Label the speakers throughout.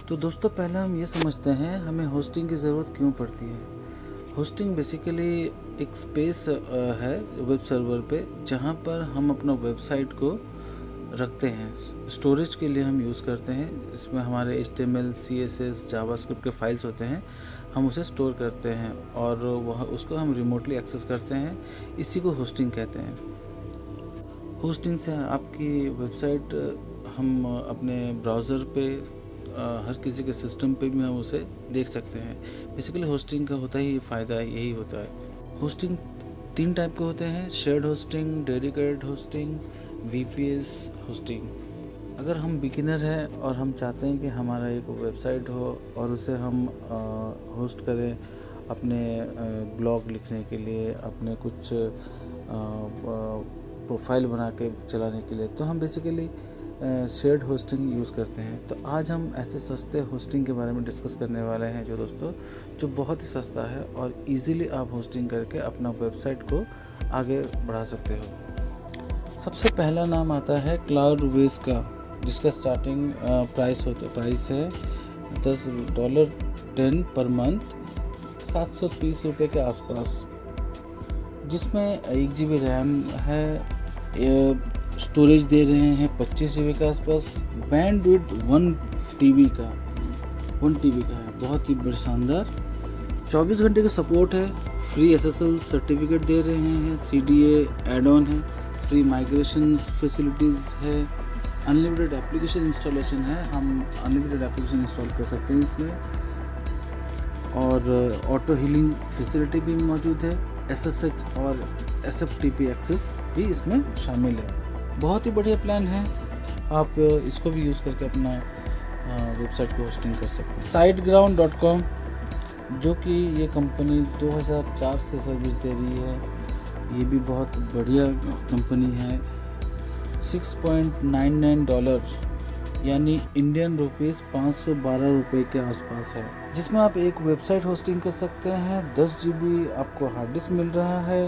Speaker 1: तो दोस्तों पहले हम ये समझते हैं हमें होस्टिंग की ज़रूरत क्यों पड़ती है। होस्टिंग बेसिकली एक स्पेस है वेब सर्वर पे जहाँ पर हम अपना वेबसाइट को रखते हैं। स्टोरेज के लिए हम यूज़ करते हैं, इसमें हमारे HTML, CSS, जावास्क्रिप्ट के फाइल्स होते हैं, हम उसे स्टोर करते हैं और वह उसको हम रिमोटली एक्सेस करते हैं। इसी को होस्टिंग कहते हैं। होस्टिंग से आपकी वेबसाइट हम अपने ब्राउज़र पे हर किसी के सिस्टम पे भी हम उसे देख सकते हैं। बेसिकली होस्टिंग का होता ही फ़ायदा यही होता है। होस्टिंग 3 टाइप के होते हैं: shared hosting, dedicated hosting, VPS hosting. अगर हम बिगिनर हैं और हम चाहते हैं कि हमारा एक वेबसाइट हो और उसे हम होस्ट करें अपने ब्लॉग लिखने के लिए, अपने कुछ प्रोफाइल बना के चलाने के लिए, तो हम बेसिकली शेयर्ड होस्टिंग यूज़ करते हैं। तो आज हम ऐसे सस्ते होस्टिंग के बारे में डिस्कस करने वाले हैं जो बहुत ही सस्ता है और इजीली आप होस्टिंग करके अपना वेबसाइट को आगे बढ़ा सकते हो। सबसे पहला नाम आता है क्लाउडवेज का, जिसका स्टार्टिंग प्राइस है $10 पर मंथ, 730 रुपये के आसपास, जिसमें 1 GB रैम है, स्टोरेज दे रहे हैं 25 GB के आसपास, बैंडविड्थ 1 TB का है, बहुत ही बड़ा शानदार। 24 घंटे का सपोर्ट है, फ्री SSL सर्टिफिकेट दे रहे हैं, CDA एड ऑन है, फ्री माइग्रेशन फैसिलिटीज़ है, अनलिमिटेड एप्लीकेशन इंस्टॉलेशन है, हम अनलिमिटेड एप्लीकेशन इंस्टॉल कर सकते हैं इसमें, और ऑटो हीलिंग फैसिलिटी भी मौजूद है, SSH और SFTP एक्सेस भी इसमें शामिल है। बहुत ही बढ़िया प्लान है, आप इसको भी यूज़ करके अपना वेबसाइट को होस्टिंग कर सकते हैं। SiteGround.com, जो कि ये कंपनी 2004 से सर्विस दे रही है, ये भी बहुत बढ़िया कंपनी है। $6.99 यानी इंडियन रुपीज़ 512 रुपये के आसपास है, जिसमें आप एक वेबसाइट होस्टिंग कर सकते हैं। 10 GB आपको हार्ड डिस्क मिल रहा है,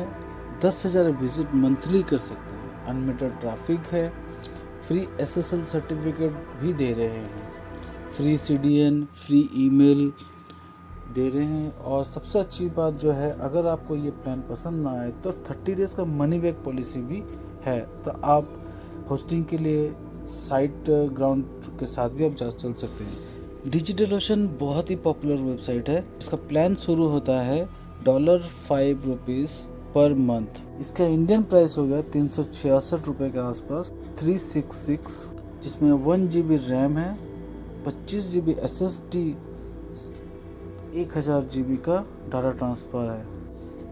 Speaker 1: 10,000 विजिट मंथली कर सकते हैं, अनलिमिटेड ट्रैफिक है, फ्री SSL सर्टिफिकेट भी दे रहे हैं, फ्री CDN, फ्री ईमेल दे रहे हैं, और सबसे अच्छी बात जो है, अगर आपको ये प्लान पसंद ना आए तो 30 डेज़ का मनी बैक पॉलिसी भी है। तो आप होस्टिंग के लिए SiteGround के साथ भी आप चल सकते हैं। DigitalOcean बहुत ही पॉपुलर वेबसाइट है, इसका प्लान शुरू होता है $5 पर मंथ। इसका इंडियन प्राइस हो गया 366 रुपये के आसपास, 366, जिसमें 1 GB रैम है, 25 GB SSD, 1000 GB का डाटा ट्रांसफ़र है।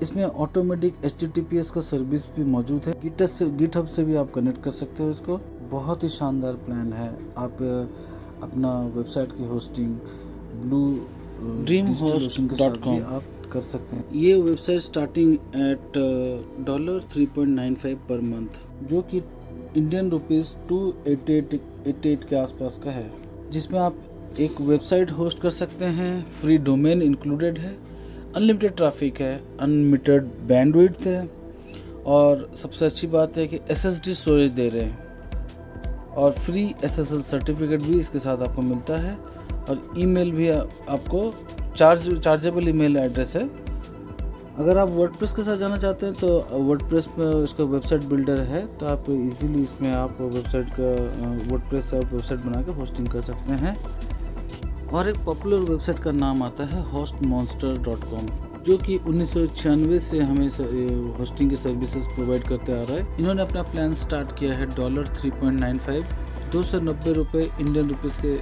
Speaker 1: इसमें ऑटोमेटिक HTTPS का सर्विस भी मौजूद है, गिटहब से भी आप कनेक्ट कर सकते हो इसको। बहुत ही शानदार प्लान है। आप अपना वेबसाइट की होस्टिंग DreamHost.com आप कर सकते हैं। ये website starting at $3.95 per month, जो कि इंडियन रुपीज़ 288 के आसपास का है, जिसमें आप एक वेबसाइट होस्ट कर सकते हैं। फ्री डोमेन इंक्लूडेड है, अनलिमिटेड ट्रैफिक है, अनलिमिटेड बैंडविड्थ है, और सबसे अच्छी बात है कि SSD स्टोरेज दे रहे हैं, और फ्री SSL सर्टिफिकेट भी इसके साथ आपको मिलता है, और ईमेल भी आपको चार्जेबल ईमेल एड्रेस है। अगर आप वर्डप्रेस के साथ जाना चाहते हैं तो वर्डप्रेस में इसका वेबसाइट बिल्डर है, तो आप इजीली इसमें आप वर्डप्रेस से वेबसाइट बना के होस्टिंग कर सकते हैं। और एक पॉपुलर वेबसाइट का नाम आता है hostmonster.com, जो कि 1996 से हमें होस्टिंग की सर्विसेज प्रोवाइड करते आ रहा है। इन्होंने अपना प्लान स्टार्ट किया है $3.95, 290 रुपये इंडियन रुपीज़ के,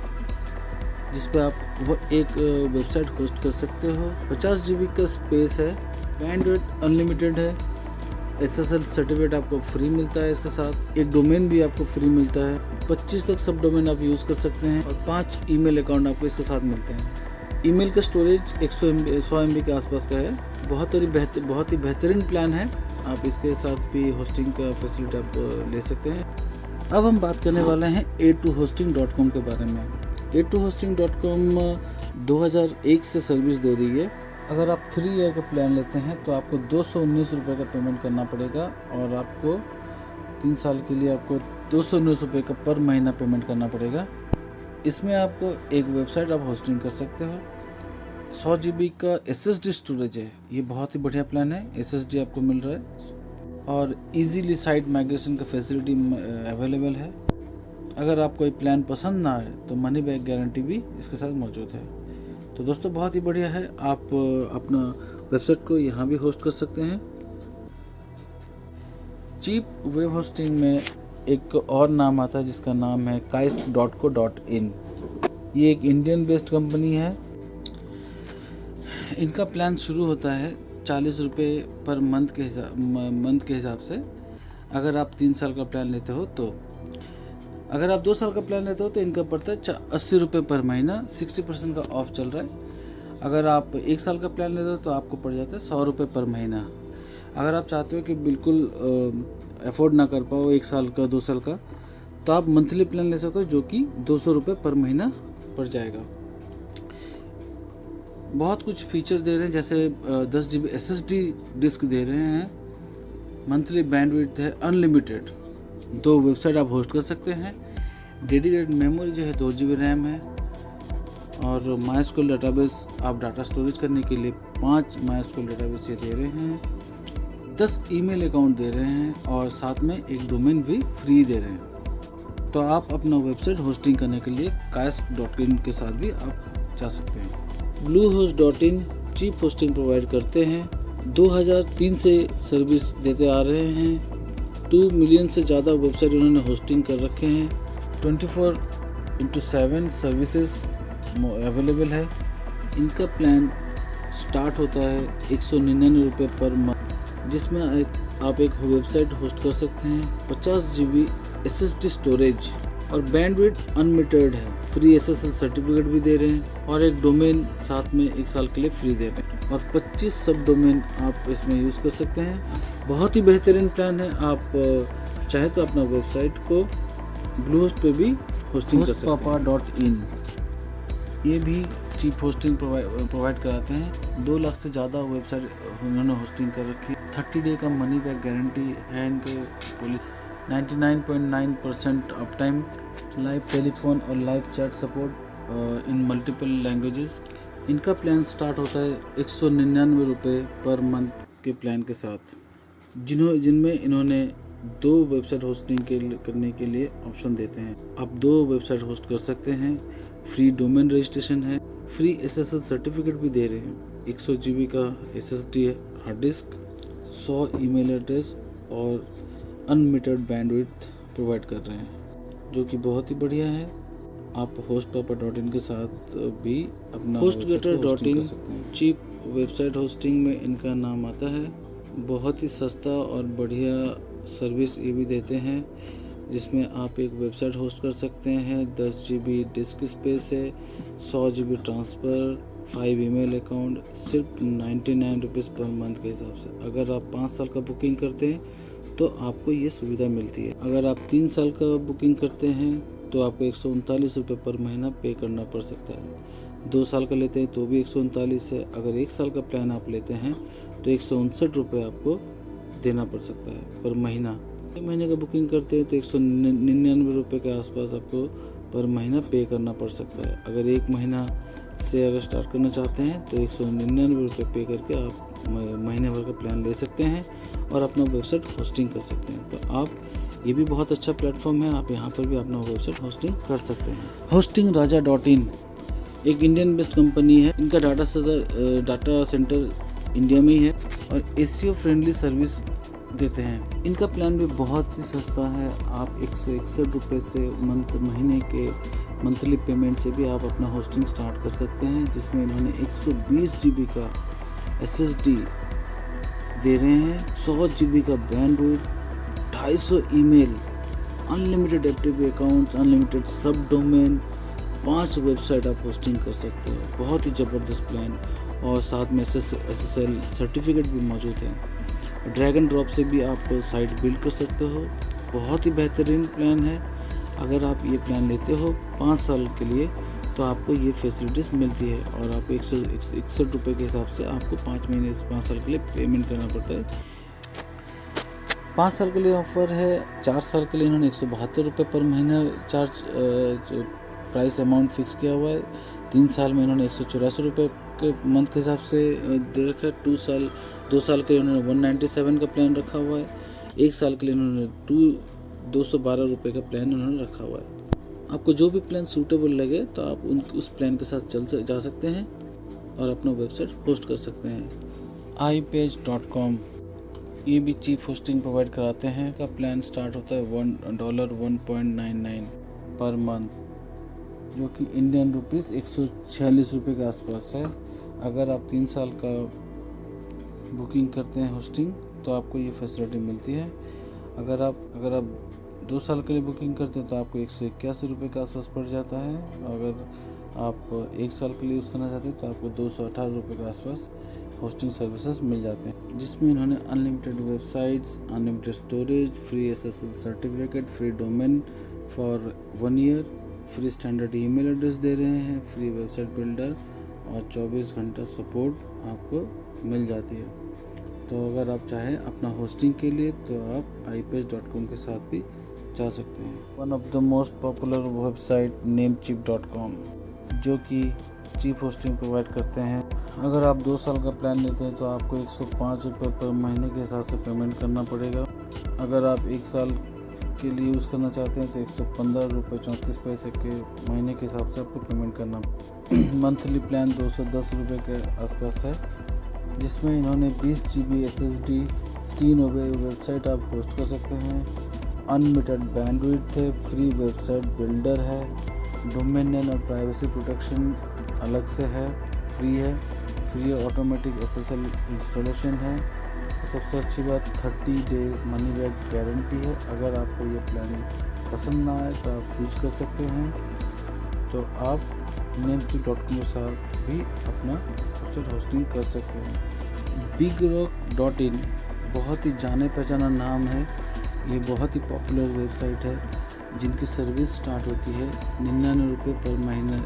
Speaker 1: जिस पे आप वो एक वेबसाइट होस्ट कर सकते हो। 50 GB का स्पेस है, बैंडविड्थ अनलिमिटेड है, SSL सर्टिफिकेट आपको फ्री मिलता है, इसके साथ एक डोमेन भी आपको फ्री मिलता है, 25 तक सब डोमेन आप यूज़ कर सकते हैं, और 5 ईमेल अकाउंट आपको इसके साथ मिलते हैं। ईमेल का स्टोरेज 100 MB के आसपास का है। बहुत ही बेहतरीन प्लान है, आप इसके साथ भी होस्टिंग का फैसिलिटी आप ले सकते हैं। अब हम बात करने वाले हैं A2hosting.com के बारे में। A2hosting.com 2001 से सर्विस दे रही है। अगर आप 3 ईयर का प्लान लेते हैं तो आपको 219 रुपये का पेमेंट करना पड़ेगा, और आपको 3 साल के लिए आपको 219 रुपये का पर महीना पेमेंट करना पड़ेगा। इसमें आपको एक वेबसाइट आप होस्टिंग कर सकते हो। 100 GB का SSD स्टोरेज है, ये बहुत ही बढ़िया प्लान है। SSD आपको मिल रहा है और इजीली साइट माइग्रेशन का फैसिलिटी अवेलेबल है। अगर आप कोई प्लान पसंद ना आए तो मनी बैक गारंटी भी इसके साथ मौजूद है। तो दोस्तों बहुत ही बढ़िया है, आप अपना वेबसाइट को यहाँ भी होस्ट कर सकते हैं। चीप वेब होस्टिंग में एक और नाम आता है जिसका नाम है kais.co.in। ये एक इंडियन बेस्ड कंपनी है। इनका प्लान शुरू होता है 40 रुपये पर मंथ के हिसाब से। अगर आप 3 साल का प्लान लेते हो तो, अगर आप 2 साल का प्लान लेते हो तो इनका पड़ता है 80 रुपये पर महीना, 60% का ऑफ चल रहा है। अगर आप 1 साल का प्लान लेते हो तो आपको पड़ जाता है 100 रुपये पर महीना। अगर आप चाहते हो कि बिल्कुल अफोर्ड ना कर पाओ 1 साल का 2 साल का, तो आप मंथली प्लान ले सकते हो जो कि 200 रुपये पर महीना पड़ जाएगा। बहुत कुछ फीचर दे रहे हैं, जैसे 10 GB SSD डिस्क दे रहे हैं, मंथली बैंडविड्थ है अनलिमिटेड, 2 वेबसाइट आप होस्ट कर सकते हैं, डेडिकेटेड मेमोरी जो है 2 GB रैम है, और MySQL डेटाबेस आप डाटा स्टोरेज करने के लिए 5 MySQL डेटाबेस ये दे रहे हैं, 10 ईमेल अकाउंट दे रहे हैं और साथ में एक डोमेन भी फ्री दे रहे हैं। तो आप अपना वेबसाइट होस्टिंग करने के लिए kais.in के साथ भी आप जा सकते हैं। bluehost.in चीप होस्टिंग प्रोवाइड करते हैं, 2003 से सर्विस देते आ रहे हैं, 2 मिलियन से ज़्यादा वेबसाइट उन्होंने होस्टिंग कर रखे हैं, 24/7 सर्विसेज अवेलेबल है। इनका प्लान स्टार्ट होता है 199 रुपये पर मंथ, जिसमें आप एक वेबसाइट होस्ट कर सकते हैं, 50 GB SSD स्टोरेज और बैंडविड्थ अनलिमिटेड है, फ्री SSL सर्टिफिकेट भी दे रहे हैं और एक डोमेन साथ में 1 साल के लिए फ्री दे रहे हैं और 25 सब डोमेन आप इसमें यूज़ कर सकते हैं। बहुत ही बेहतरीन प्लान है। आप चाहे तो अपना वेबसाइट को ब्लूहोस्ट पे भी होस्टिंग कर सकते हैं। hostpapa.in ये भी चीप होस्टिंग प्रोवाइड कराते हैं। 2 लाख से ज़्यादा वेबसाइट उन्होंने होस्टिंग कर रखी है। 30 डे का मनी बैक गारंटी है इनके policy, 99.9% uptime, live telephone और live chat support in multiple languages. इनका प्लान स्टार्ट होता है 199 रुपये पर मंथ के प्लान के साथ, जिनमें इन्होंने 2 वेबसाइट होस्टिंग करने के लिए ऑप्शन देते हैं। आप 2 वेबसाइट होस्ट कर सकते हैं, फ्री डोमेन रजिस्ट्रेशन है, फ्री SSL सर्टिफिकेट भी दे रहे हैं, 100 GB का SSD hard disk, 100 email address और अनलिमिटेड बैंडविड्थ प्रोवाइड कर रहे हैं, जो कि बहुत ही बढ़िया है। आप hostpapa.in के साथ भी अपना hostgator.in चीप वेबसाइट होस्टिंग में इनका नाम आता है। बहुत ही सस्ता और बढ़िया सर्विस ये भी देते हैं, जिसमें आप एक वेबसाइट होस्ट कर सकते हैं, 10 GB डिस्क स्पेस है, 100 GB ट्रांसफ़र, 5 ईमेल अकाउंट, सिर्फ 99 रुपीज़ पर मंथ के हिसाब से। अगर आप 5 साल का बुकिंग करते हैं तो आपको ये सुविधा मिलती है। अगर आप 3 साल का बुकिंग करते हैं तो आपको 139 रुपये पर महीना पे करना पड़ सकता है। 2 साल का लेते हैं तो भी 139 है। अगर 1 साल का प्लान आप लेते हैं तो 159 रुपये आपको देना पड़ सकता है पर महीना। 1 महीने का बुकिंग करते हैं तो 199 रुपये के आसपास आपको पर महीना पे करना पड़ सकता है। अगर 1 महीना से अगर स्टार्ट करना चाहते हैं तो 199 रुपये पे करके आप महीने भर का प्लान ले सकते हैं और अपना वेबसाइट होस्टिंग कर सकते हैं। तो आप ये भी बहुत अच्छा प्लेटफॉर्म है, आप यहाँ पर भी अपना वेबसाइट होस्टिंग कर सकते हैं। hostingraja.in एक इंडियन बेस्ड कंपनी है। इनका डाटा सेंटर इंडिया में ही है और SEO फ्रेंडली सर्विस देते हैं। इनका प्लान भी बहुत ही सस्ता है। आप 161 रुपये से महीने के मंथली पेमेंट से भी आप अपना होस्टिंग स्टार्ट कर सकते हैं, जिसमें इन्होंने 120 GB का SSD दे रहे हैं, 100 GB का bandwidth, 250 email, unlimited active accounts, unlimited सब डोमेन, 5 वेबसाइट आप होस्टिंग कर सकते हो। बहुत ही ज़बरदस्त प्लान और साथ में SSL सर्टिफिकेट भी मौजूद है। ड्रैग एंड ड्रॉप से भी आप साइट बिल्ड कर सकते हो। बहुत ही बेहतरीन प्लान है। अगर आप ये प्लान लेते हो 5 साल के लिए तो आपको ये फैसिलिटीज़ मिलती है और आप 161 रुपये के हिसाब से आपको 5 साल के लिए पेमेंट करना पड़ता है। 5 साल के लिए ऑफ़र है। 4 साल के लिए इन्होंने 172 रुपये पर महीना चार्ज प्राइस अमाउंट फिक्स किया हुआ है। 3 साल में इन्होंने 184 रुपये के मंथ के हिसाब से दे रखा है। 2 साल के लिए इन्होंने 197 का प्लान रखा हुआ है। 1 साल के लिए इन्होंने 212 रुपये का प्लान इन्होंने रखा हुआ है। आपको जो भी प्लान सूटेबल लगे तो आप उस प्लान के साथ जा सकते हैं और अपना वेबसाइट होस्ट कर सकते हैं। iPage.com ये भी चीप होस्टिंग प्रोवाइड कराते हैं। का प्लान स्टार्ट होता है $1.99 पर मंथ, जो कि इंडियन रुपीस 146 रुपये के आसपास है। अगर आप 3 साल का बुकिंग करते हैं होस्टिंग तो आपको ये फैसिलिटी मिलती है। अगर आप 2 साल के लिए बुकिंग करते हैं तो आपको 181 रुपये के आसपास पड़ जाता है। अगर आप 1 साल के लिए यूज़ करना चाहते हैं तो आपको 218 रुपये के आसपास होस्टिंग सर्विसेज मिल जाते हैं, जिसमें इन्होंने unlimited websites, unlimited storage, free SSL certificate, free domain for 1 year, free standard email address दे रहे हैं, फ्री वेबसाइट बिल्डर और 24 घंटा सपोर्ट आपको मिल जाती है। तो अगर आप चाहें अपना होस्टिंग के लिए तो आप iPage.com के साथ भी जा सकते हैं। One of the most popular website namecheap.com, जो कि चीप होस्टिंग प्रोवाइड करते हैं। अगर आप 2 साल का प्लान लेते हैं तो आपको 105 रुपये पर महीने के हिसाब से पेमेंट करना पड़ेगा। अगर आप 1 साल के लिए यूज़ करना चाहते हैं तो 115 रुपये 34 पैसे के महीने के हिसाब से आपको पेमेंट करना। मंथली प्लान 210 रुपये के आसपास है, जिसमें इन्होंने 20 GB SSD, 3 वेबसाइट आप होस्ट कर सकते हैं, अनलिमिटेड बैंडविड्थ है, फ्री वेबसाइट बिल्डर है, डोमेन नेम और प्राइवेसी प्रोटेक्शन अलग से है, फ्री ऑटोमेटिक SSL इंस्टॉलेशन है। सबसे अच्छी बात 30 डे मनी बैक गारंटी है। अगर आपको ये प्लान पसंद ना आए तो आप स्विच कर सकते हैं। तो आप namecheap.com के साथ भी अपना वेबसाइट होस्टिंग कर सकते हैं। bigrock.in बहुत ही जाने पहचाना नाम है। ये बहुत ही पॉपुलर वेबसाइट है, जिनकी सर्विस स्टार्ट होती है 99 रुपये पर महीने।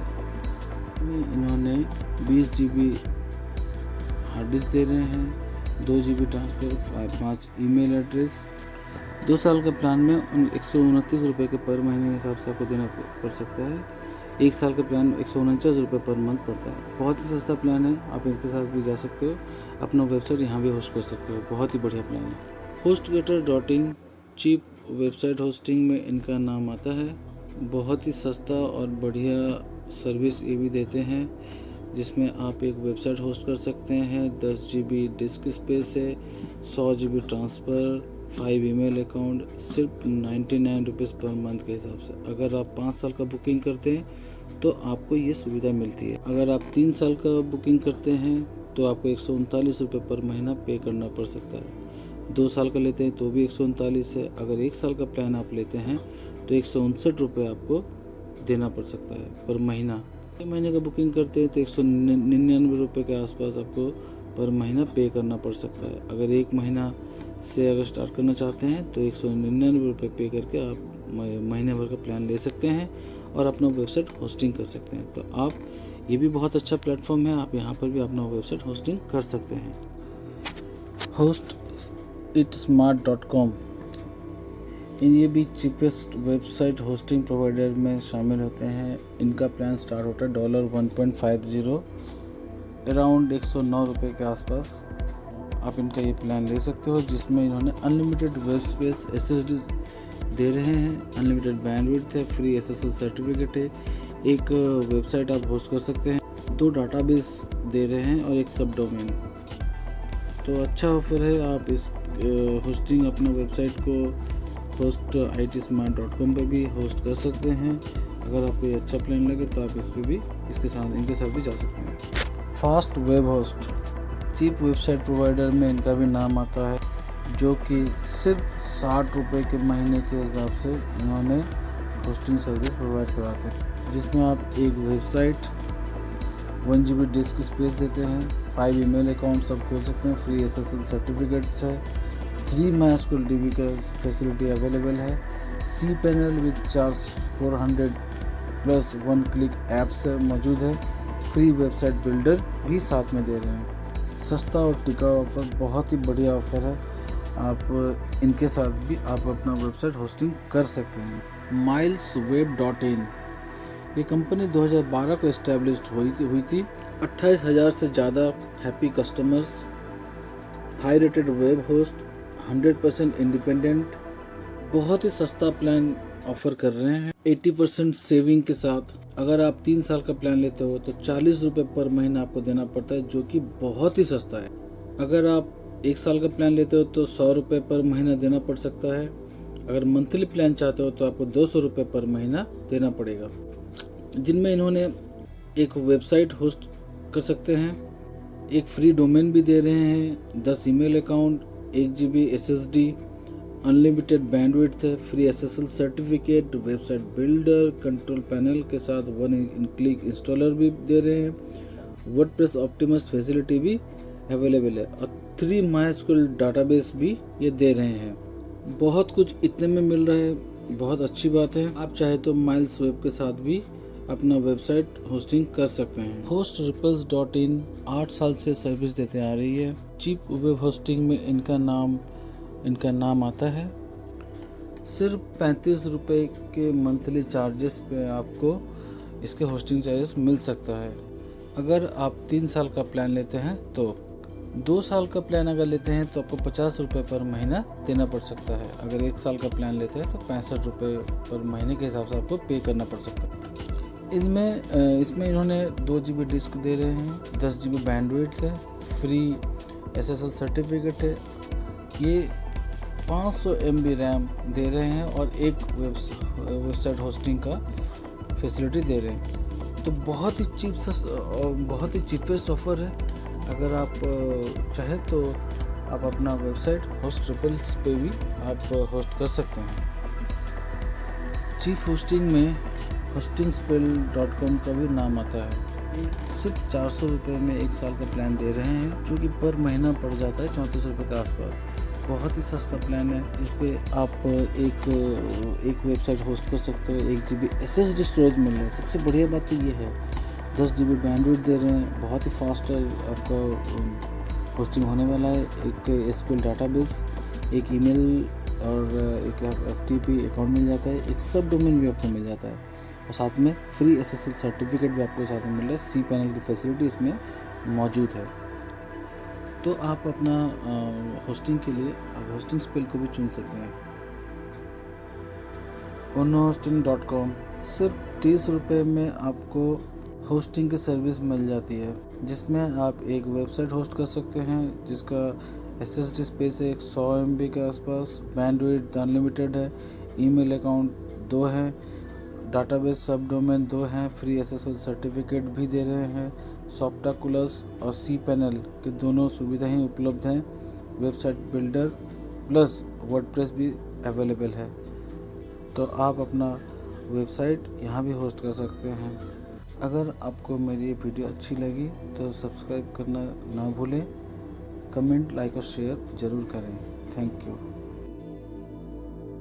Speaker 1: इन्होंने 20 GB हार्ड डिस्क दे रहे हैं, 2 GB ट्रांसफ़र, 5 ईमेल एड्रेस। 2 साल का प्लान में 129 रुपये के पर महीने के हिसाब से आपको देना पड़ सकता है। 1 साल का प्लान 149 रुपये पर मंथ पड़ता है। बहुत ही सस्ता प्लान है, आप इसके साथ भी जा सकते हो, अपना वेबसाइट यहाँ भी होस्ट कर सकते हो। बहुत ही बढ़िया प्लान है। hostgator.in चीप वेबसाइट होस्टिंग में इनका नाम आता है। बहुत ही सस्ता और बढ़िया सर्विस ये भी देते हैं, जिसमें आप एक वेबसाइट होस्ट कर सकते हैं। 10 GB डिस्क स्पेस है, 100 GB ट्रांसफ़र, 5 ईमेल अकाउंट, सिर्फ 99 रुपीज़ पर मंथ के हिसाब से। अगर आप 5 साल का बुकिंग करते हैं तो आपको ये सुविधा मिलती है। अगर आप 3 साल का बुकिंग करते हैं तो आपको 139 रुपये पर महीना पे करना पड़ सकता है। 2 साल का लेते हैं तो भी 139 है। अगर 1 साल का प्लान आप लेते हैं तो 159 रुपये आपको देना पड़ सकता है पर महीना। 1 महीने का बुकिंग करते हैं तो 199 रुपये के आसपास आपको पर महीना पे करना पड़ सकता है। अगर 1 महीना से अगर स्टार्ट करना चाहते हैं तो 199 रुपये पे करके आप महीने भर का प्लान ले सकते हैं और अपना वेबसाइट होस्टिंग कर सकते हैं। तो आप ये भी बहुत अच्छा प्लेटफॉर्म है, आप यहाँ पर भी अपना वेबसाइट होस्टिंग कर सकते हैं। hostitsmart.com ये भी चीपेस्ट वेबसाइट होस्टिंग प्रोवाइडर में शामिल होते हैं। इनका प्लान स्टार्ट होता है $1.50 अराउंड 109 रुपये के आसपास। आप इनका ये प्लान ले सकते हो, जिसमें इन्होंने अनलिमिटेड वेब स्पेस SSD दे रहे हैं, अनलिमिटेड बैंडविड्थ है, फ्री SSL सर्टिफिकेट है, एक वेबसाइट आप होस्ट कर सकते हैं, 2 डाटाबेस दे रहे हैं और एक सब डोमेन। तो अच्छा ऑफर है। आप इस होस्टिंग अपना वेबसाइट को hostitsmart.com पे भी होस्ट कर सकते हैं। अगर आपको ये अच्छा प्लान लगे तो आप इनके साथ भी जा सकते हैं। Fast web host cheap website provider में इनका भी नाम आता है, जो कि सिर्फ 60 रुपये के महीने के हिसाब से इन्होंने होस्टिंग सर्विस प्रोवाइड कराते हैं, जिसमें आप एक वेबसाइट, 1 GB डिस्क स्पेस देते हैं, 5 ईमेल अकाउंट सब खोल सकते हैं, फ्री SSL सर्टिफिकेट्स है, 3 MySQL DB का फैसिलिटी अवेलेबल है, cPanel with charge 400 plus 1 click apps मौजूद है, फ्री वेबसाइट बिल्डर भी साथ में दे रहे हैं। सस्ता और टिकाऊ ऑफर, बहुत ही बढ़िया ऑफर है। आप इनके साथ भी आप अपना वेबसाइट होस्टिंग कर सकते हैं। milesweb.in ये कंपनी 2012 को एस्टेब्लिश्ड हुई थी। 28,000 से ज़्यादा happy customers, high rated web host, 100% independent, बहुत ही सस्ता प्लान ऑफर कर रहे हैं 80% सेविंग के साथ। अगर आप 3 साल का प्लान लेते हो तो 40 रुपये पर महीना आपको देना पड़ता है, जो कि बहुत ही सस्ता है। अगर आप 1 साल का प्लान लेते हो तो 100 रुपये पर महीना देना पड़ सकता है। अगर मंथली प्लान चाहते हो तो आपको 200 रुपये पर महीना देना पड़ेगा, जिनमें इन्होंने एक वेबसाइट होस्ट कर सकते हैं, एक फ्री डोमेन भी दे रहे हैं, 10 email account, 1 GB SSD, unlimited bandwidth है, free SSL certificate, website builder, control panel के साथ 1 क्लिक इंस्टॉलर भी दे रहे हैं, वर्डप्रेस ऑप्टिमस फैसिलिटी भी अवेलेबल है और 3 MySQL डाटाबेस भी ये दे रहे हैं। बहुत कुछ इतने में मिल रहा है, बहुत अच्छी बात है। आप चाहे तो माइल्स वेब के साथ भी अपना वेबसाइट होस्टिंग कर सकते हैं। hostripples.in 8 साल से सर्विस देते आ रही है। चीप वेब होस्टिंग में इनका नाम आता है। सिर्फ 35 रुपये के मंथली चार्जेस पे आपको इसके होस्टिंग चार्जेस मिल सकता है। अगर आप 3 साल का प्लान लेते हैं तो 2 साल का प्लान अगर लेते हैं तो आपको 50 रुपये पर महीना देना पड़ सकता है। अगर 1 साल का प्लान लेते हैं तो 65 रुपये पर महीने के हिसाब से आपको पे करना पड़ सकता है। इसमें इन्होंने 2 GB डिस्क दे रहे हैं, 10 GB बैंडविड्थ है, फ्री SSL सर्टिफिकेट है, ये 500 MB रैम दे रहे हैं और एक वेबसाइट होस्टिंग का फैसिलिटी दे रहे हैं। तो बहुत ही चीपेस्ट ऑफर है। अगर आप चाहें तो आप अपना वेबसाइट होस्ट्रिपल्स पे भी आप होस्ट कर सकते हैं। चीप होस्टिंग में hostingspell.com का भी नाम आता है। सिर्फ 400 रुपये में 1 साल का प्लान दे रहे हैं, जो कि पर महीना पड़ जाता है 34 रुपये के आसपास। बहुत ही सस्ता प्लान है, जिसपे आप एक वेबसाइट होस्ट कर सकते हो, 1 GB SSD स्टोरेज मिल रहा है। सबसे बढ़िया बात तो ये है, 10 GB बैंडविड्थ दे रहे हैं, बहुत ही फास्ट है आपका होस्टिंग होने वाला है। एक SQL डाटाबेस, एक ईमेल और एक FTP अकाउंट मिल जाता है, एक सब डोमेन भी आपको मिल जाता है और साथ में फ्री SSL सर्टिफिकेट भी आपको साथ में मिल रहा है। cPanel की फैसिलिटी इसमें मौजूद है। तो आप अपना होस्टिंग के लिए आप होस्टिंगस्पेल को भी चुन सकते हैं। onohosting.com सिर्फ 30 रुपये में आपको होस्टिंग की सर्विस मिल जाती है, जिसमें आप एक वेबसाइट होस्ट कर सकते हैं, जिसका SSD स्पेस है 100 MB के आसपास, बैंडविड्थ अनलिमिटेड है, ईमेल अकाउंट 2 है, डाटाबेस सब डोमेन 2 हैं, फ्री SSL सर्टिफिकेट भी दे रहे हैं, सॉफ्टाकुलस और cPanel के दोनों सुविधाएं उपलब्ध हैं, वेबसाइट बिल्डर प्लस वर्डप्रेस भी अवेलेबल है। तो आप अपना वेबसाइट यहाँ भी होस्ट कर सकते हैं। अगर आपको मेरी ये वीडियो अच्छी लगी तो सब्सक्राइब करना ना भूलें, कमेंट, लाइक और शेयर ज़रूर करें। Thank you.